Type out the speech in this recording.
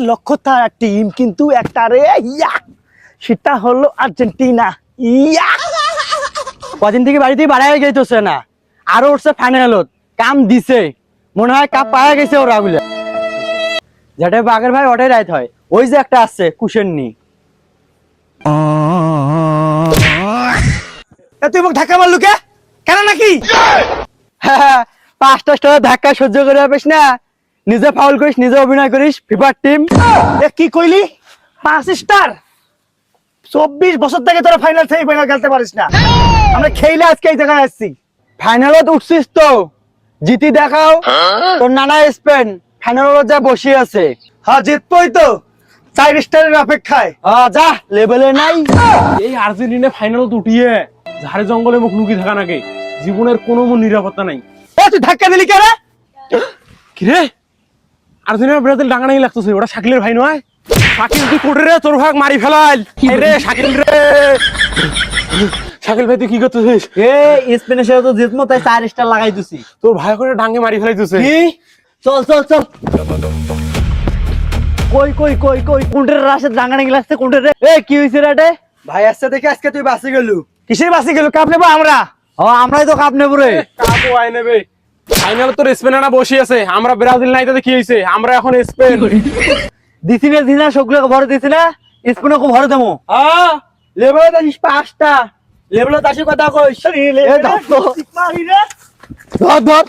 লক্ষ্য টিম কিন্তু একটা রে সেটা হলো আর্জেন্টিনা। কদিন থেকে বাড়িতে বাড়াই গেছে না, আরো উঠছে ফাইনালত, কাম দিছে, মনে হয় কাপ পাওয়া গেছে ওরা বলে। যেটা বাগের ভাই ওটাই রাইট হয়। ওই যে একটা আছে কুশেননি, তুই মোক ধাক্কা মারলু কে কেন নাকি? পাঁচটা স্টার ধাক্কা সহ্য করে পারিস না, নিজে ফাউল করিস, নিজে অভিনয় করিস। ফিফার টিম কি কইলি? 5 স্টার? 24 বছর থেকে তোরা ফাইনাল সেমিফাইনাল খেলতে পারিস না। আমরা খেলে আজকে এই জায়গায় আসছি। ফাইনালত উঠছিস তো জিতি দেখাও। তোর নানা স্পেন ফাইনালত যা বসে আছে। হ্যাঁ জিতবই তো, 4 স্টারের অপেক্ষায়। যা লেভেলে নাই। এই আর্জেন্টিনা ফাইনালত উঠিয়ে ঝাড়ে জঙ্গলে মুখ লুকি থাকা নাকি, জীবনের কোনো নিরাপত্তা নাই। তুই ধাক্কা দিলি কেন? কিরে আর্জেন্টিনা ব্রাজিল ডাঙা নাই লাগতেছে, ওটা শাকিলের ভাই নয়? শাকিল তুই কোটে রে, তোর ভাগ মারি ফেলাল রে শাকিল রে। শাকিল ভাই তুই কি করতেছিস? স্পেনের সাথে তো জিতমো, তাই 4 স্টার লাগাই দিছি। তোর ভাই করে ডাঙ্গে মারি ফেলাইতেছে। চল চল চল। কই কই কই কই কোনটার রাশে ডাঙ্গানি লাগছে কোনটার রে? কি হইছে রে? ভাই আসছে দেখে আজকে তুই বাঁচি গেলু। কিসের বাঁচি গেলু? কাপ নেবো আমরা। আমরাই তো কাপ নেবো রে। কাপও আই নেবে। ফাইনাল তোর স্পেনাররা বসে আছে, আমরা ব্রাজিল নাই, তাতে কি হইছে? আমরা এখন স্পেন দিছি না সবগুলোকে ভরে দিছি না, স্পেনকে ভরে দেবো। লেভেলে আসিস 5টা, লেভেলে আসি কথা কইস। ধর ধর।